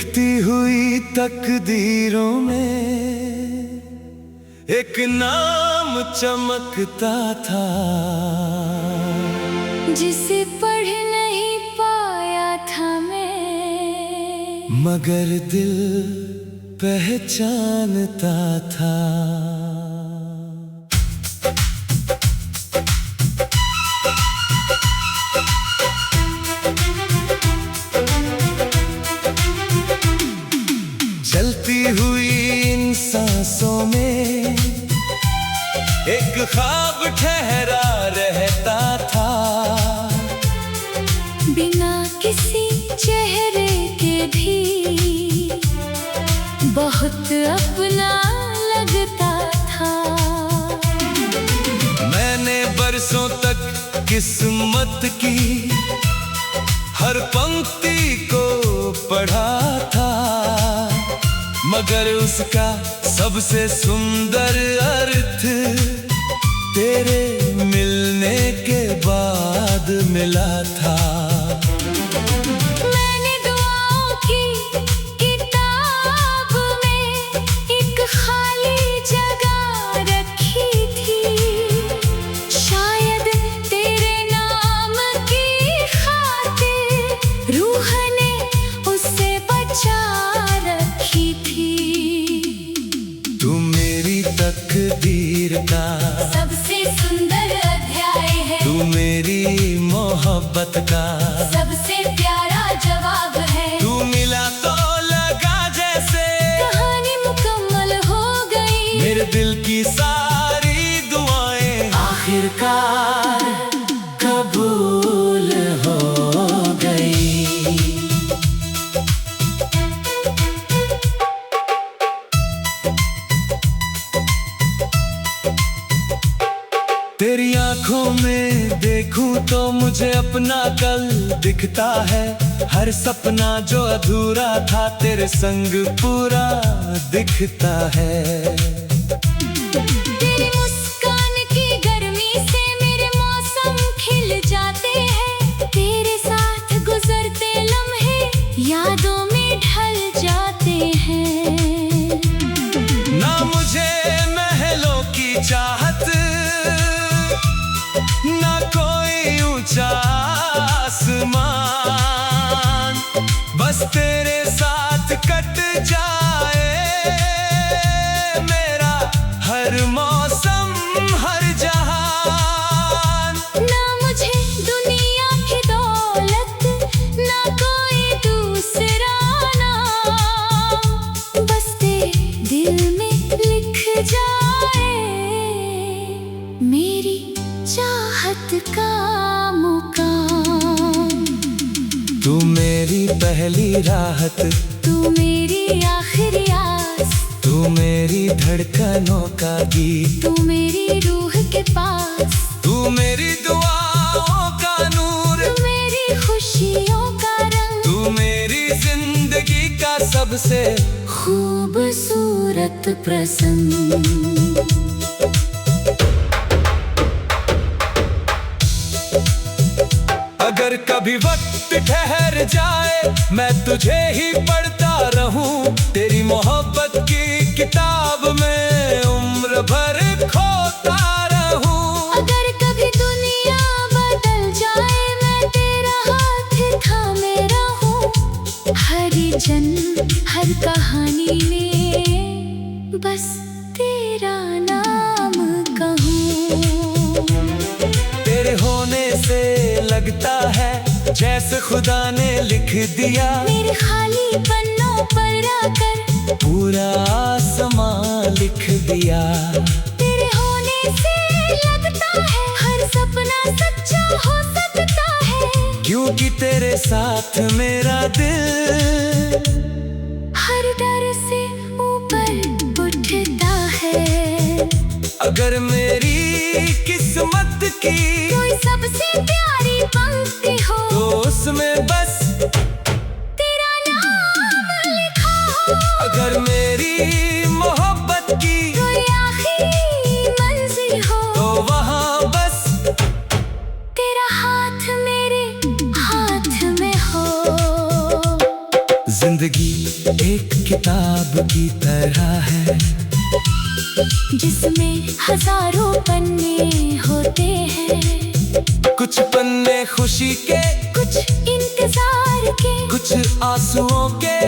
लिखती हुई तकदीरों में एक नाम चमकता था, जिसे पढ़ नहीं पाया था मैं, मगर दिल पहचानता था। चलती हुई इन सांसों में एक ख्वाब ठहरा रहता था, बिना किसी चेहरे के भी बहुत अपना लगता था। मैंने बरसों तक किस्मत की हर पंक्ति को पढ़ा था, मगर उसका सबसे सुंदर अर्थ तेरे मिलने के बाद मिला था। मैंने दुआओं की किताब में एक खाली जगह रखी थी, शायद तेरे नाम की खातिर रूह ने उसे बचा रखी थी। तू मेरी तकदीर का सबसे सुंदर अध्याय है, तू मेरी मोहब्बत का सबसे प्यारा जवाब है। तू मिला तो लगा जैसे कहानी मुकम्मल हो गई, मेरे दिल की सारी दुआएं आखिरकार कबूल हो गई। तेरी आंखों में देखूं तो मुझे अपना कल दिखता है, हर सपना जो अधूरा था तेरे संग पूरा दिखता है। तेरी मुस्कान की गर्मी से मेरे मौसम खिल जाते हैं, तेरे साथ गुजरते लम्हे यादों में ढल जाते हैं। ना मुझे महलों की चाहत, ना कोई ऊंचा आसमान, बस तेरे साथ कट जाए मेरा हर मौसम हर जहान। ना मुझे दुनिया की दौलत, ना कोई दूसरा नाम, बस तेरे दिल में लिख जाए मेरी चाहत का मुकाम। तू मेरी पहली राहत, तू मेरी आखिरी आस, तू मेरी धड़कनों का गीत, तू मेरी रूह के पास, तू मेरी दुआओं का नूर, तू मेरी खुशियों का रंग, तू मेरी जिंदगी का सबसे खूबसूरत प्रसंग। अगर कभी वक्त ठहर जाए मैं तुझे ही पढ़ता रहूं, तेरी मोहब्बत की किताब में उम्र भर खोता रहूं। अगर कभी दुनिया बदल जाए मैं तेरा हाथ थामे रहूं, हरी जन्म हर कहानी में बस तेरा नाम कहूं। तेरे होने से लगता है जैसे खुदा ने लिख दिया, मेरे खाली पन्नों पर आकर पूरा आसमां लिख दिया। तेरे होने से लगता है हर सपना सच्चा हो सकता है, क्योंकि तेरे साथ मेरा दिल हर डर से ऊपर उठता है। अगर मेरी किस्मत की कोई सबसे प्यारी पंक्ति हो, तो उसमें बस तेरा नाम लिखा हो। अगर मेरी मोहब्बत की कोई आखिरी मंजिल हो, तो वहाँ बस तेरा हाथ मेरे हाथ में हो। जिंदगी एक किताब की तरह है, जिसमें हजारों पन्ने होते हैं। कुछ पन्ने खुशी के, कुछ इंतजार के, कुछ आंसुओं के,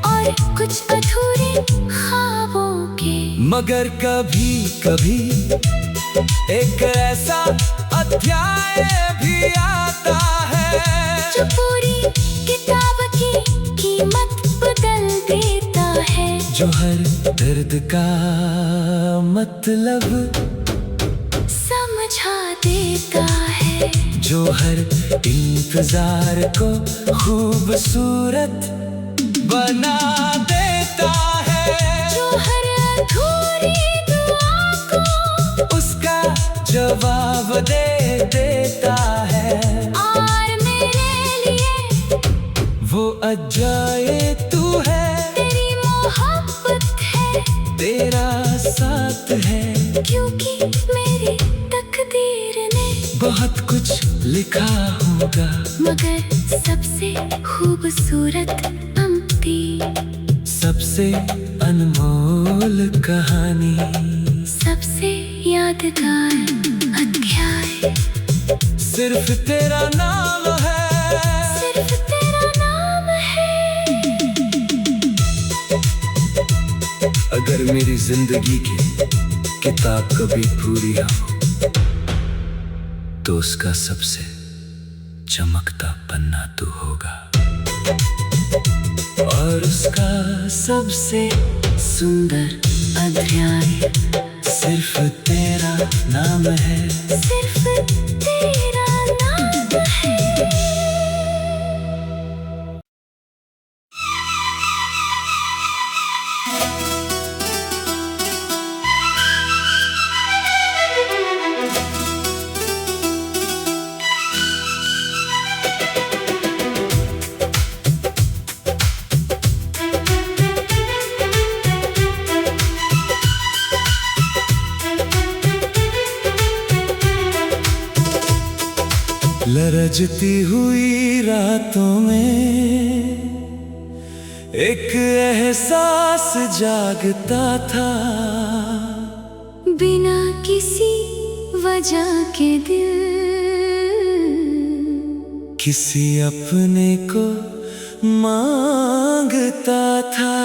और कुछ अधूरे ख्वाबों के। मगर कभी कभी एक ऐसा अध्याय भी आता है जो पूरी किताब की कीमत बदल देता है। जो हर दर्द का मतलब समझा देता है। जो हर इंतजार को खूबसूरत बना देता है। जो हर अधूरी दुआ को उसका जवाब दे देता है। और मेरे लिए वो अजाए तू है, तेरी मोहब्बत है, तेरा साथ है। क्योंकि मेरी तकदीर ने बहुत कुछ लिखा होगा, मगर सबसे खूबसूरत पंक्ति, सबसे अनमोल कहानी, सबसे यादगार अध्याय सिर्फ तेरा नाम है। सिर्फ तेरा नाम है। अगर मेरी जिंदगी की किताब कभी पूरी हो, तो उसका सबसे चमकता पन्ना तू होगा, और उसका सबसे सुंदर अध्याय सिर्फ तेरा नाम है। सिर्फ तेरा नाम है। लरजती हुई रातों में एक एहसास जागता था, बिना किसी वजह के दिल किसी अपने को मांगता था।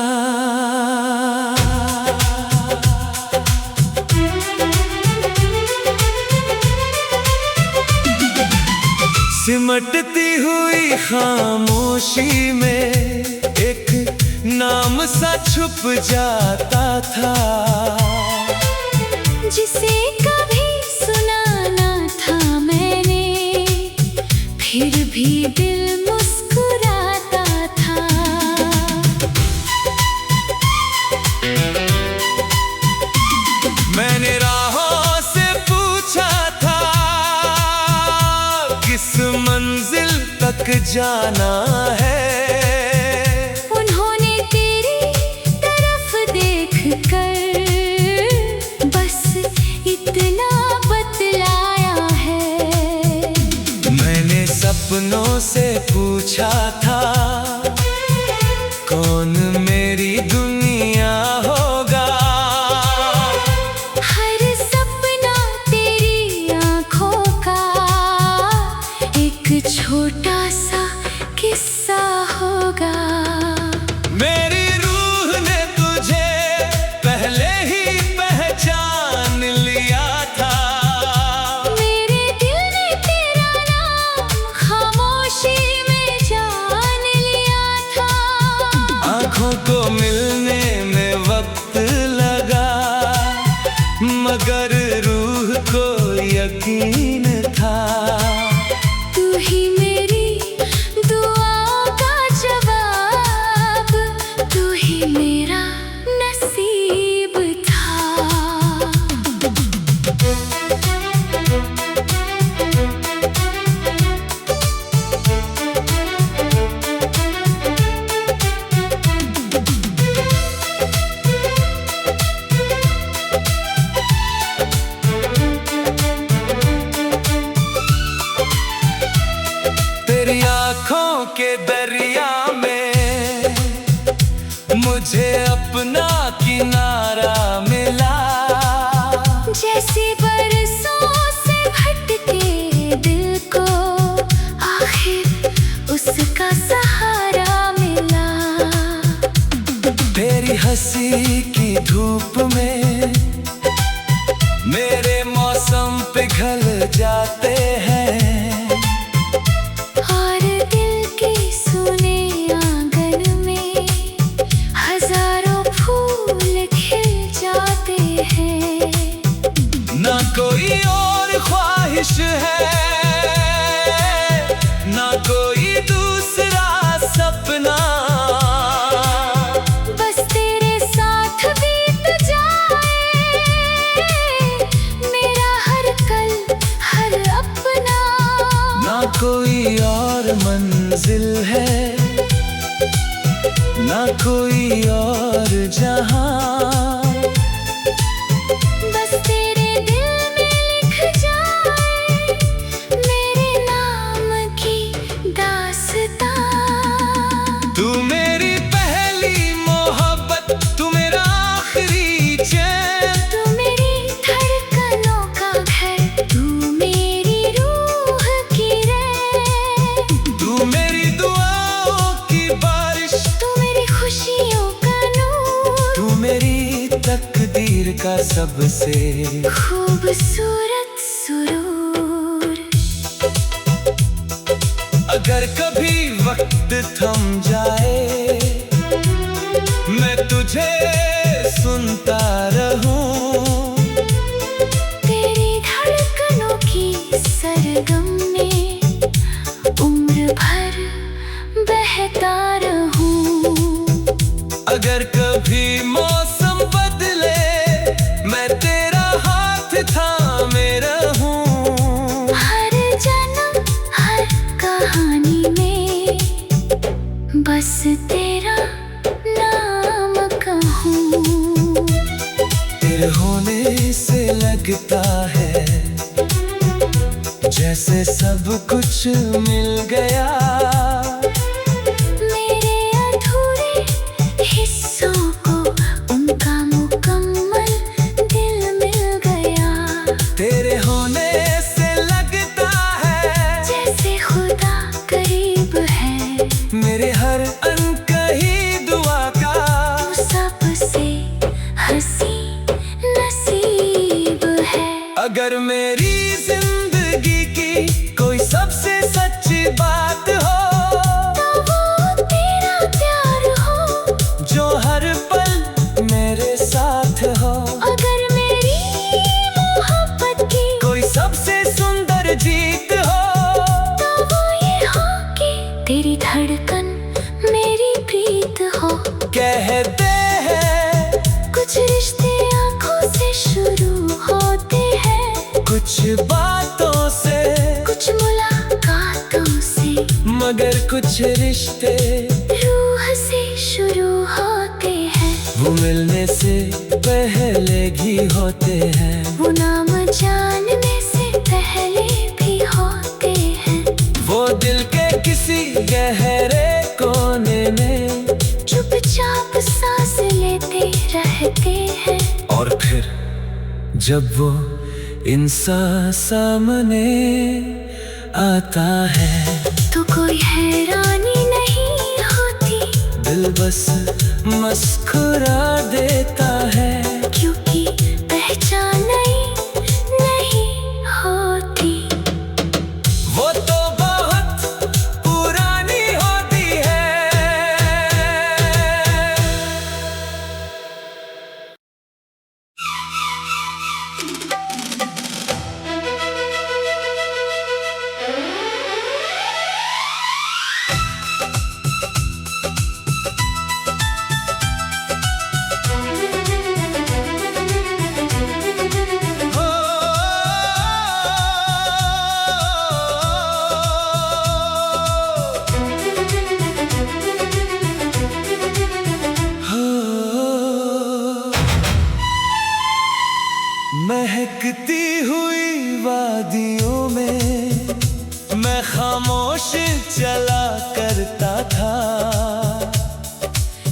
सिमटती हुई खामोशी में एक नाम सा छुप जाता था, जिसे कभी सुना न था मैंने, फिर भी दिल मुस्कुराता था। मैंने राहों से पूछा था किस मंजिल तक जाना है। उन्होंने तेरी तरफ देख कर बस इतना बतलाया है। मैंने सपनों से पूछा था कौन मेरी दुनिया होगा। हर सपना तेरी आँखों का एक छोटा सा किस्सा होगा। मेरी रूह ने तुझे पहले ही पहचान लिया था। मेरे दिल ने तेरा नाम खामोशी में जान हंसी की धूप में मेरे मौसम पिघल जाते हैं। और दिल के सुने आंगन में हजारों फूल खिल जाते हैं। ना कोई और ख्वाहिश है, ना कोई दूसरा सपना, बस तेरे साथ बीत जाए मेरा हर पल हर अपना। ना कोई और मंजिल है, ना कोई और जहां, बस तेरे दिल में लिख जाए मेरे नाम की दास्तां। तू मेरी पहली मोहब्बत, तू मेरा आखिरी चैन, तू मेरी धड़कनों का घर, तू मेरी रूह की रैन, तू मेरी दुआओं की बारिश, तू मेरी खुशियों का नूर, तू मेरी तकदीर का सबसे खूबसूरत सुरूर। अगर कभी वक्त थम जाए मैं तुझे सुनता रहूं, तेरी धड़कनों की सरगम में उम्र भर बहता रहूं। अगर कभी मौसम बदले मैं तेरा हाथ थामे रहूं, हर जन्म हर कहानी में बस तेरा नाम कहूँ। तेरे होने से लगता है जैसे सब कुछ मिल गया, मेरे अधूरे हिस्सों को उनका मुकम्मल दिल मिल गया। तेरे होने से लगता है जैसे खुदा करीब है, मेरे हर अनकही दुआ का तू सबसे हंसी नसीब है। अगर मेरी जिंदगी की कोई सबसे सच्ची बात हो, तो वो तेरा प्यार हो जो हर पल मेरे साथ हो। अगर मेरी मोहब्बत की कोई सबसे सुंदर जीत हो, तो वो ये हो कि तेरी धड़कन मेरी प्रीत हो। कहते हैं कुछ रिश्ते आंखों से शुरू होते हैं, कुछ बातों से, कुछ मुलाकातों से, मगर कुछ रिश्ते रूह से शुरू होते हैं। वो मिलने से पहले भी होते हैं, वो नाम जानने से पहले भी होते हैं। वो दिल के किसी गहरे कोने में चुपचाप सांस लेते रहते हैं। और फिर जब वो इंसान सामने आता है तो कोई हैरानी नहीं होती, दिल बस मुस्कुरा देता है, क्योंकि पहचान नहीं होती। वो तो बहुत पुरानी होती है। महकती हुई वादियों में मैं खामोश चला करता था,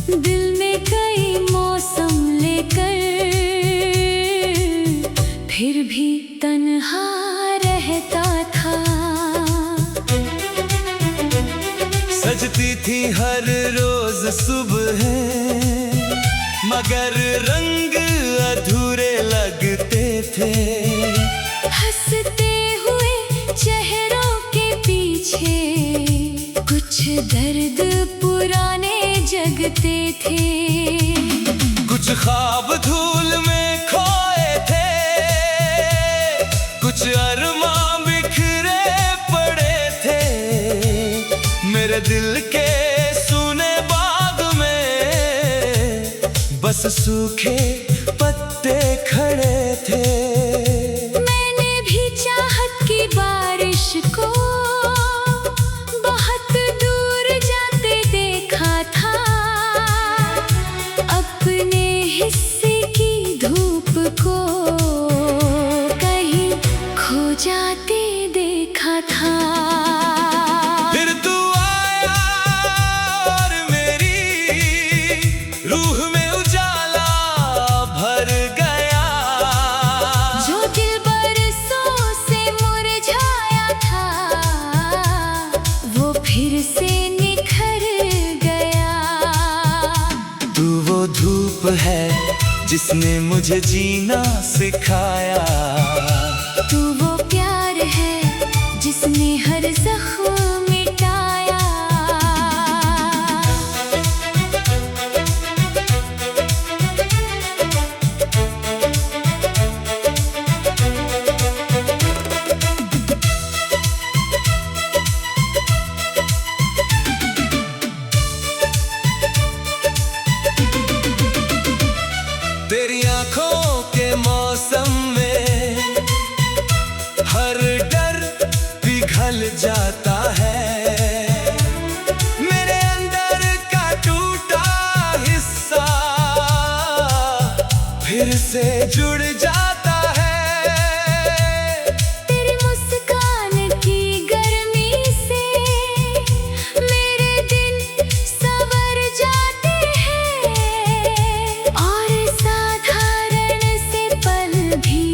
दिल में कई मौसम लेकर फिर भी तन्हा रहता था। सजती थी हर रोज सुबह मगर रंग अधूरे लगते थे। हंसते हुए चेहरों के पीछे कुछ दर्द पुराने जगते थे। कुछ ख्वाब धूल में खोए थे, कुछ अरमां बिखरे पड़े थे। मेरे दिल के सूने बाग में बस सूखे पत्ते खड़े थे। मैंने भी चाहत की बारिश को बहुत दूर जाते देखा था। अपने हिस्से की धूप को कहीं खो जाते देखा था। फिर तू आया और मेरी रूह में उजाला भर गया। जो दिल बरसों से मुरझाया था वो फिर से निखर गया। तू वो धूप है जिसने मुझे जीना सिखाया। तू वो प्यार है जिसने हर जख्म मिटाया। तेरी आंखों के मौसम में हर डर पिघल जाता है। मेरे अंदर का टूटा हिस्सा फिर से जुड़ जाता है। तेरी मुस्कान की गर्मी से मेरे दिन संवर जाते हैं और साधारण से पल भी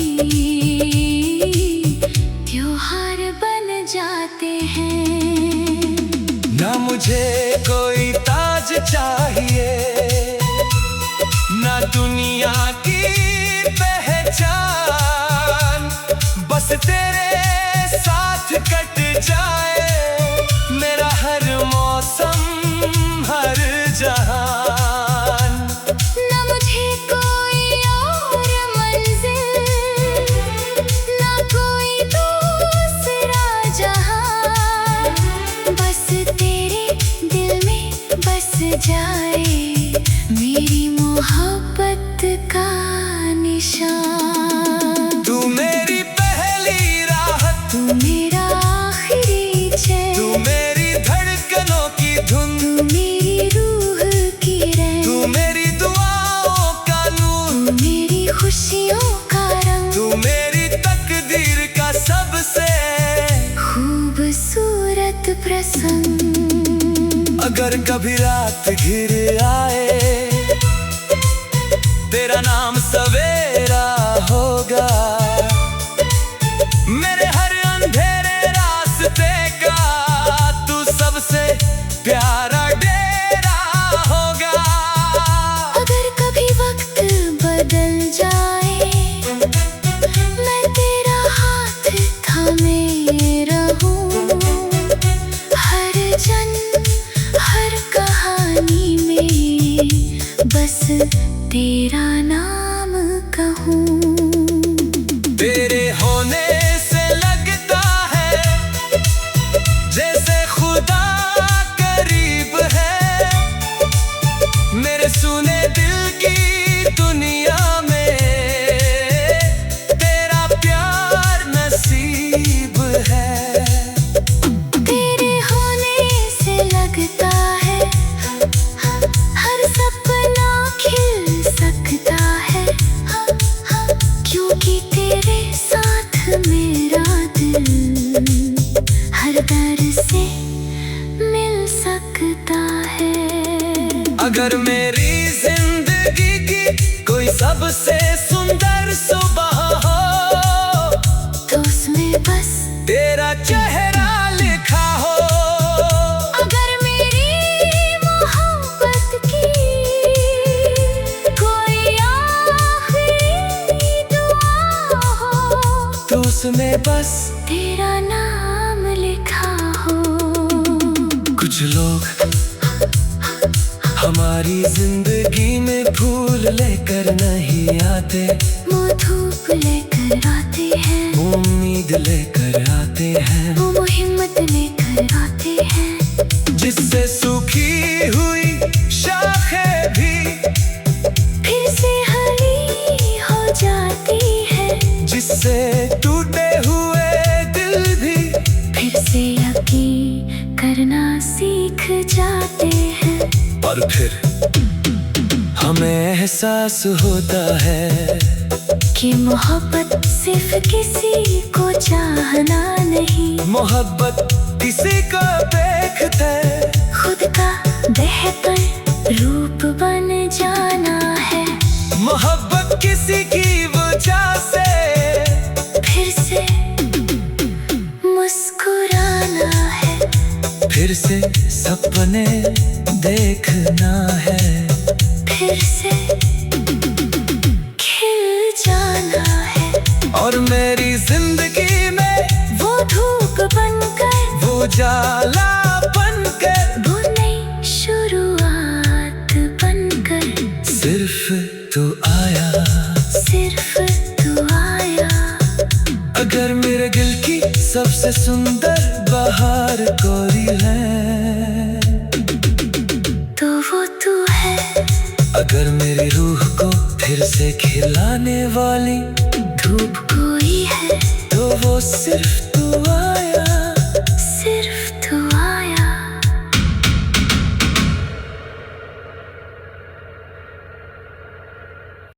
त्योहार बन जाते हैं। ना मुझे कोई ताज चाहिए, ना दुनिया की पहचान। बस तेरे साथ कट जाए मेरा हर मौसम, हर जहान। ना मुझे कोई और मंजिल, ना कोई दूसरा जहां। बस तेरे दिल में बस जाए मेरी मोहब्बत का निशान। तू मेरी पहली राहत, तू मेरा आखिरी चैन, तू मेरी धड़कनों की धुन, तू मेरी रूह की रैन, तू मेरी दुआओं का नूर, तू मेरी खुशियों का रंग, तू मेरी तकदीर का सबसे खूबसूरत प्रसंग। अगर कभी रात घिर आए तेरा नाम सवेरा होगा। मेरे हर अंधेरे रास्ते का तू सबसे प्यारा डेरा होगा। अगर कभी वक्त बदल जाए मैं तेरा हाथ थामे रहूं। हर जन्म हर कहानी में बस तेरा नाम कहूं। तेरे होने से लगता है जैसे खुदा करीब है। मेरे सुने दिल की दुनिया में तेरा प्यार नसीब है। तेरे होने से लगता है हर सपना खिल सकता है। क्योंकि तेरे साथ मेरा दिल हर दर्द से मिल सकता है। अगर मेरी जिंदगी की कोई सबसे सुंदर सुबह हो तो उसमें बस तेरा चेहरा लिखा हो। अगर मेरी मोहब्बत की कोई उसमें बस तेरा नाम लिखा हो। कुछ लोग हमारी जिंदगी में फूल लेकर नहीं आते, वो धूप लेकर आते हैं, वो उम्मीद लेकर आते हैं, वो हिम्मत लेकर आते हैं। जिससे सूखी हुई शाखें भी फिर से हरी हो जाती है, जिससे टूटे हुए दिल भी फिर से यकीन करना सीख जाते हैं। और फिर हमें एहसास होता है कि मोहब्बत सिर्फ किसी को चाहना नहीं, मोहब्बत किसी को देखते खुद का बेहतर रूप बन जाना है। मोहब्बत किसी की वजह से फिर से मुस्कुराना है, फिर से सपने देखना है, फिर से खिल जाना है। और मेरी जिंदगी में वो धूप बनकर, वो जाला बनकर, वो नई शुरुआत बनकर, सिर्फ तू आया, सिर्फ तू आया। अगर मेरे दिल की सबसे सुंदर बहार कोई है तो वो तू है। अगर मेरी रूह को फिर से खिलाने वाली धूप कोई है तो वो सिर्फ तू आया।